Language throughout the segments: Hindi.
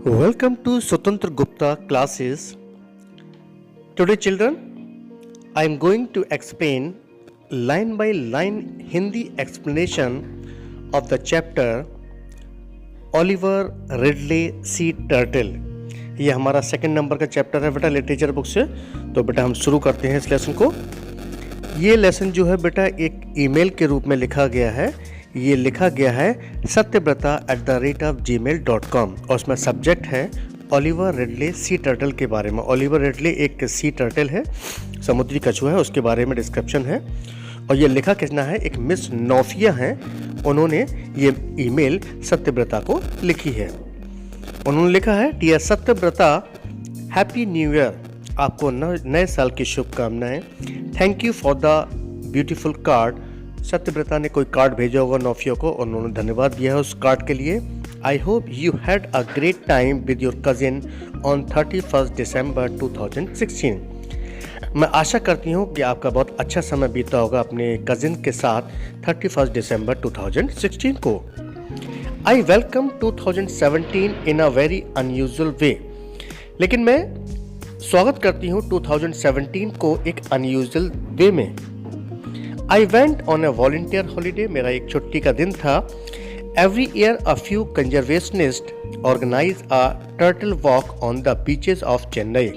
Welcome to Swatantra Gupta classes. Today children, I am going to explain line by line Hindi explanation of the chapter Oliver Ridley Sea Turtle. ये हमारा सेकंड नंबर का चैप्टर है बेटा लिटरेचर बुक से। तो बेटा हम शुरू करते हैं इस लेसन को। ये लेसन जो है बेटा एक ईमेल के रूप में लिखा गया है। ये लिखा गया है satyvrata@gmail.com और उसमें सब्जेक्ट है ओलिवर रिडले सी टर्टल के बारे में। ओलिवर रिडले एक सी टर्टल है, समुद्री कछुआ है, उसके बारे में डिस्क्रिप्शन है। और ये लिखा किसना है, एक मिस नोफिया हैं, उन्होंने ये ईमेल सत्यव्रता को लिखी है। उन्होंने लिखा है, dear Satyavrata, happy new year, आपको नए साल की शुभकामनाएं। Thank you for the beautiful card. Satyavrata ने कोई कार्ड भेजा होगा नोफिया को, उन्होंने धन्यवाद दिया है उस कार्ड के लिए। I hope you had a great time with your cousin on 31 दिसंबर 2016। मैं आशा करती हूँ कि आपका बहुत अच्छा समय बीता होगा अपने कजिन के साथ 31 दिसंबर 2016 को। I welcome 2017 in a very unusual way. लेकिन मैं स्वागत करती हूँ 2017 को एक अनयूजुअल वे में। I went on a volunteer holiday, मेरा एक छुट्टी का दिन था। Every year a few conservationist organise a turtle walk on the beaches of Chennai.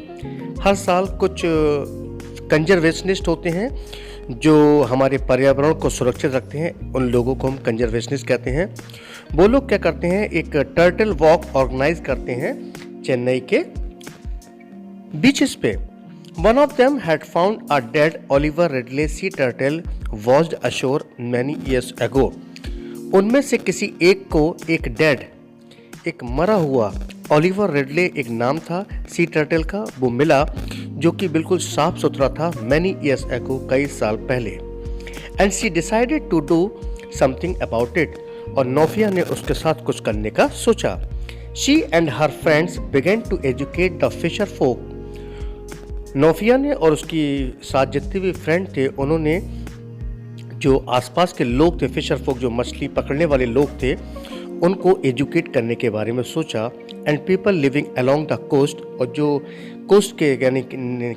हर साल कुछ कंजर्वेशनिस्ट होते हैं जो हमारे पर्यावरण को सुरक्षित रखते हैं, उन लोगों को हम कंजर्वेशनिस्ट कहते हैं। वो लोग क्या करते हैं, एक टर्टल वॉक ऑर्गेनाइज करते हैं चेन्नई के बीचेस पे। One of them had found a dead Oliver Ridley sea turtle washed ashore many years ago. उनमें से किसी एक को एक मरा हुआ ओलिवर रिडले, एक नाम था सी टर्टल का, वो मिला जो कि बिल्कुल साफ सुथरा था many years ago, कई साल पहले। And she decided to do something about it. और नोफिया ने उसके साथ कुछ करने का सोचा। She and her friends began to educate the fisher folk. नोफिया ने और उसकी साथ जितने भी फ्रेंड थे, उन्होंने जो आसपास के लोग थे, फिशर फोक, जो मछली पकड़ने वाले लोग थे, उनको एजुकेट करने के बारे में सोचा। And people living along the coast, और जो कोस्ट के यानी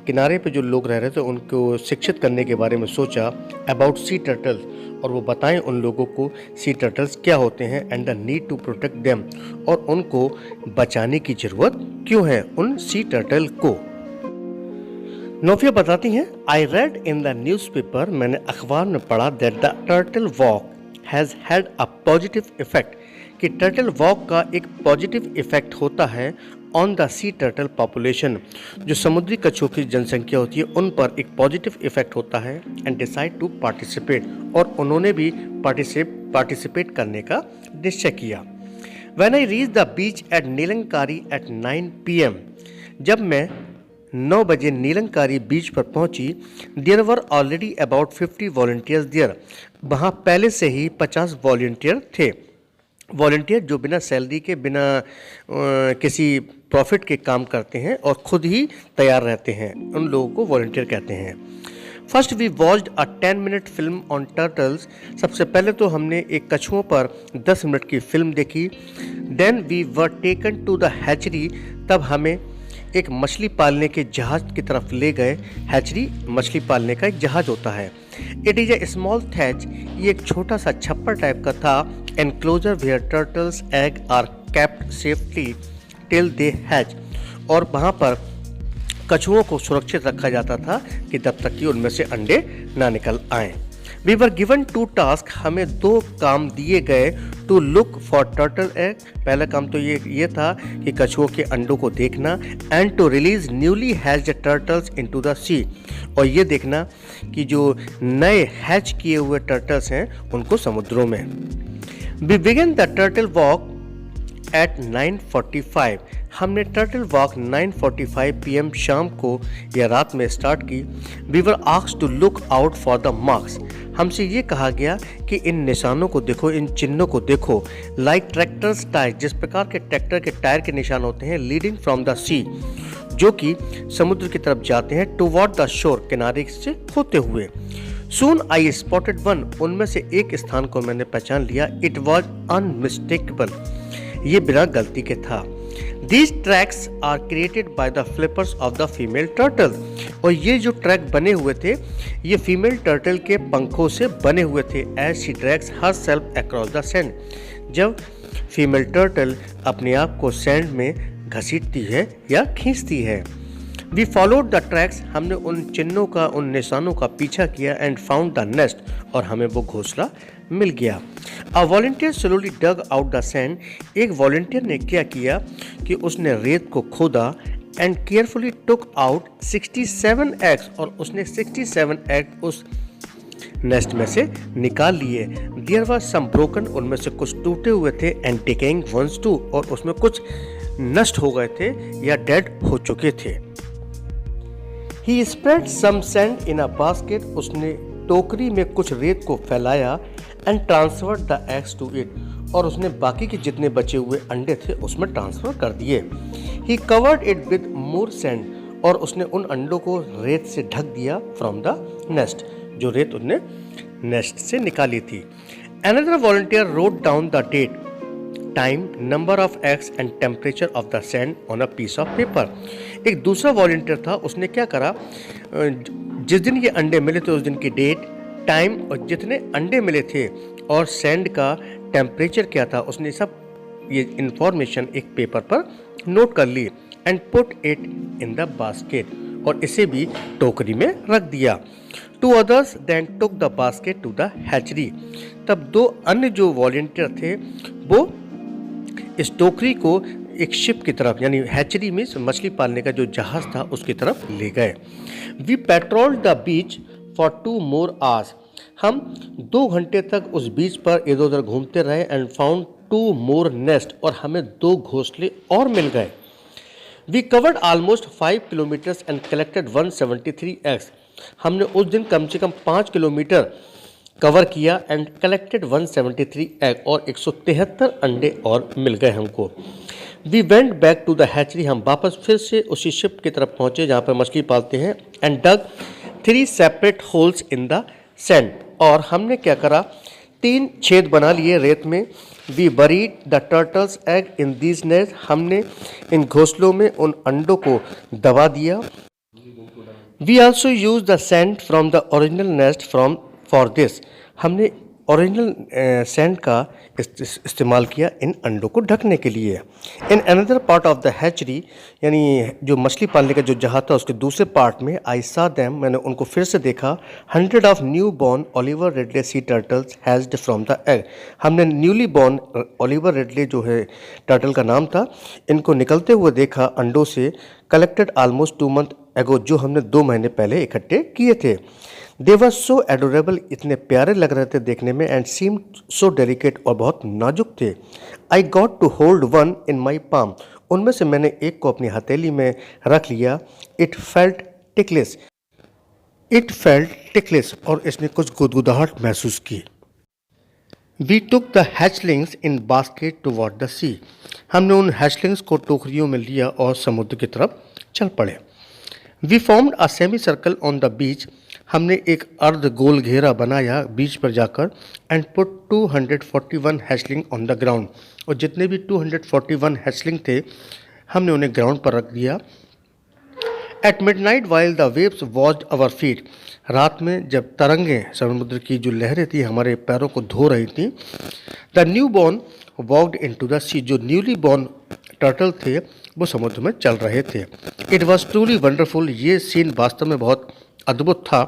किनारे पे जो लोग रह रहे थे उनको शिक्षित करने के बारे में सोचा। अबाउट सी टर्टल्स, और वो बताएं उन लोगों को सी टर्टल्स क्या होते हैं। And the need to protect them, और उनको बचाने की ज़रूरत क्यों है उन सी टर्टल को। नोफिया बताती हैं, I read in the newspaper, मैंने अखबार में पढ़ा, that the turtle walk has had a positive effect, कि टर्टल वॉक का एक पॉजिटिव इफेक्ट होता है on the sea turtle population, जो समुद्री कछुओं की जनसंख्या होती है उन पर एक पॉजिटिव इफेक्ट होता है। एंड डिसाइड टू पार्टिसिपेट, और उन्होंने भी पार्टिसिपेट करने का निश्चय किया। When I reach the beach at Neelankarai at 9 PM, जब मैं 9 बजे नीलंकारी बीच पर पहुंची, there were already about 50 volunteers there, वहाँ पहले से ही 50 वॉलंटियर थे। वॉलंटियर जो बिना सैलरी के, बिना किसी प्रॉफिट के काम करते हैं और खुद ही तैयार रहते हैं, उन लोगों को वॉलंटियर कहते हैं। First we watched a 10-minute film on turtles, सबसे पहले तो हमने एक कछुओं पर 10 मिनट की फिल्म देखी। Then we were taken to the hatchery, तब हमें एक मछली पालने के जहाज की तरफ ले गए। हैचरी मछली पालने का एक जहाज होता है। It is a small thatch, ये एक छोटा सा छप्पर टाइप का था। Enclosure where turtles egg are kept safely till they hatch, और वहाँ पर कछुओं को सुरक्षित रखा जाता था कि तब तक कि उनमें से अंडे ना निकल आएँ। वी वर गिवन 2 टास्क, हमें 2 काम दिए गए। To look for turtle egg, पहला काम तो ये था कि कछुओं के अंडों को देखना। And to release newly hatched turtles into the sea, और ये देखना कि जो नए हैच किए हुए टर्टल्स हैं उनको समुद्रों में। We begin the turtle walk at 9:45, हमने टर्टल वॉक 9:45 PM शाम को या रात में स्टार्ट की। We were asked to look out for the marks, हमसे ये कहा गया कि इन निशानों को देखो, इन चिन्हों को देखो। लाइक ट्रैक्टर्स टायर, जिस प्रकार के ट्रैक्टर के टायर के निशान होते हैं। लीडिंग फ्रॉम द सी, जो कि समुद्र की तरफ जाते हैं। टुवर्ड द शोर, किनारे से होते हुए। सून आई स्पॉटेड वन, उनमें से एक स्थान को मैंने पहचान लिया। इट वॉज अनमिस्टेकेबल, ये बिना गलती के था। These tracks are created by the flippers of the female turtle. और ये जो ट्रैक बने हुए थे ये फीमेल टर्टल के पंखों से बने हुए थे. As she drags herself across the sand. जब फीमेल टर्टल अपने आप को सैंड में घसीटती है या खींचती है. We followed the tracks. हमने उन चिन्हों का, उन निशानों का पीछा किया. And found the nest. और हमें वो घोंसला मिल गया. A volunteer slowly dug out the sand. एक वॉलंटियर ने क्या किया कि उसने रेत को खोदा and carefully took out 67 eggs. और उसने 67 एग उस नेस्ट में से निकाल लिए. There was some broken. उनमें से कुछ टूटे हुए थे. And decaying ones too. और उसमें कुछ नष्ट हो गए थे या डेड हो चुके थे. He spread some sand in a basket. उसने टोकरी में कुछ रेत को फैलाया. And transferred the eggs to it. और उसने बाकी के जितने बचे हुए अंडे थे उसमें ट्रांसफर कर दिए. He covered it with more sand. और उसने उन अंडों को रेत से ढक दिया फ्रॉम द नेस्ट. जो रेत उसने नेस्ट से निकाली थी. Another volunteer wrote down the date, time, number of eggs and temperature of the sand on a piece of paper. एक दूसरा वॉलंटियर था. उसने क्या करा, जिस दिन ये अंडे मिले थे उस दिन की डेट, टाइम और जितने अंडे मिले थे और सैंड का टेम्परेचर क्या था, उसने सब ये इंफॉर्मेशन एक पेपर पर नोट कर ली. And put it in the basket. और इसे भी टोकरी में रख दिया. Two others then took the basket to the hatchery. तब दो अन्य जो वॉलंटियर थे वो इस टोकरी को एक शिप की तरफ, यानी हैचरी में मछली पालने का जो जहाज था उसकी तरफ ले गए. We patrolled the beach for 2 more hours. हम 2 घंटे तक उस बीच पर इधर उधर घूमते रहे. And found 2 more nest. और हमें 2 घोंसले और मिल गए. We covered almost 5 kilometres and collected 173 eggs. हमने उस दिन कम से कम 5 किलोमीटर कवर किया एंड कलेक्टेड 173 एग. और 173 अंडे और मिल गए हमको. We went back to the hatchery. हम वापस फिर से उसी शिप की तरफ पहुंचे जहाँ पर मछली पालते हैं. And dug 3 separate holes in the sand. और हमने क्या करा, 3 छेद बना लिए रेत में. We buried the turtles egg in these nest. हमने इन घोंसलों में उन अंडों को दबा दिया. We also use the sand from the original nest from for this. हमने ओरिजिनल सैंड का इस्तेमाल किया इन अंडों को ढकने के लिए. In another part of the hatchery, यानी जो मछली पालने का जो जहाज था उसके दूसरे पार्ट में, आई सा दैम, मैंने उनको फिर से देखा. 100 of new born Oliver Ridley C turtles hedged from the egg. हमने न्यूली बॉर्न ओलिवर रिडले जो है टर्टल का नाम था, इनको निकलते हुए देखा अंडों से. कलेक्टेड ऑलमोस्ट 2 months एगो, जो हमने 2 महीने पहले इकट्ठे किए थे. They were so adorable. इतने प्यारे लग रहे थे देखने में. And seem so delicate. और बहुत नाजुक थे. I got to hold one in my palm. उनमें से मैंने एक को अपनी हथेली में रख लिया. It felt ticklish. It felt ticklish. और इसने कुछ गुदगुदाहट महसूस की. We took the hatchlings in basket toward the sea. हमने उन हैचलिंग्स को टोकरियों में लिया और समुद्र की तरफ चल पड़े. We formed a semi circle on the beach. हमने एक अर्ध गोल घेरा बनाया बीच पर जाकर. And put 241 hatchling on the ground. और जितने भी 241 हैचलिंग थे हमने उन्हें ग्राउंड पर रख दिया. At midnight while the waves watched our feet. रात में जब तरंगें, समुद्र की जो लहरें थी हमारे पैरों को धो रही थी. The new born walked into the sea. जो न्यूली बॉर्न टर्टल थे वो समुद्र में चल रहे थे. It was truly wonderful. ये सीन वास्तव में बहुत अद्भुत था.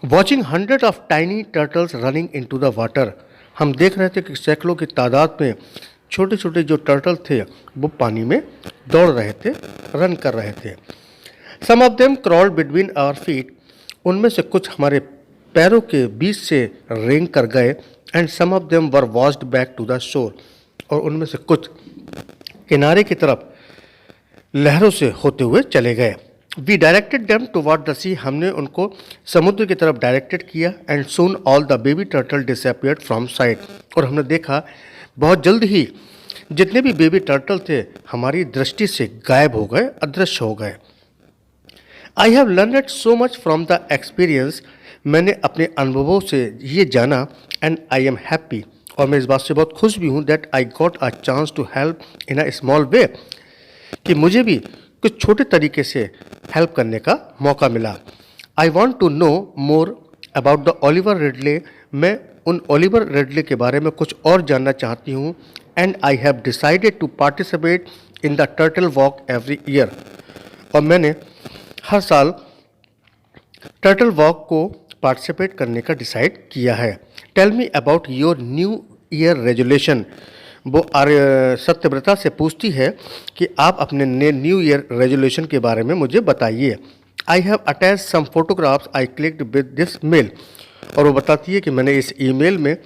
Watching 100 of tiny turtles running into the water. हम देख रहे थे कि सैकड़ों की तादाद में छोटे छोटे जो टर्टल थे वो पानी में दौड़ रहे थे, रन कर रहे थे. Some of them crawled between our feet. उनमें से कुछ हमारे पैरों के बीच से रेंग कर गए. And some of them were washed back to the shore. और उनमें से कुछ किनारे की तरफ लहरों से होते हुए चले गए. We directed them toward the sea. हमने उनको समुद्र की तरफ डायरेक्टेड किया. And soon all the baby turtle disappeared from sight. और हमने देखा बहुत जल्द ही जितने भी बेबी टर्टल थे हमारी दृष्टि से गायब हो गए, अदृश्य हो गए. I have learned so much from the experience. मैंने अपने अनुभवों से ये जाना. And I am happy. और मैं इस बात से बहुत खुश भी हूँ that I got a chance to help in a small way, कि मुझे भी कुछ छोटे तरीके से हेल्प करने का मौका मिला। I want to know more about the olive ridley, मैं उन ओलिवर रिडले के बारे में कुछ और जानना चाहती हूँ। And I have decided to participate in the turtle walk every year, और मैंने हर साल टर्टल वॉक को पार्टिसिपेट करने का डिसाइड किया है। Tell me about your new year resolution, वो सत्यव्रता से पूछती है कि आप अपने न्यू ईयर रेजोल्यूशन के बारे में मुझे बताइए। I have attach some photographs I clicked with this mail, और वो बताती है कि मैंने इस ईमेल में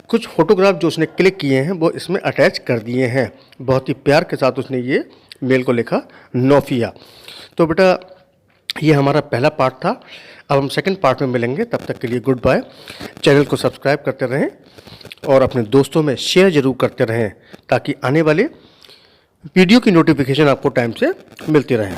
कुछ फोटोग्राफ जो उसने क्लिक किए हैं वो इसमें अटैच कर दिए हैं। बहुत ही प्यार के साथ उसने ये मेल को लिखा, नोफिया। तो बेटा ये हमारा पहला पार्ट था। अब हम सेकंड पार्ट में मिलेंगे, तब तक के लिए गुड बाय। चैनल को सब्सक्राइब करते रहें और अपने दोस्तों में शेयर ज़रूर करते रहें ताकि आने वाले वीडियो की नोटिफिकेशन आपको टाइम से मिलती रहे।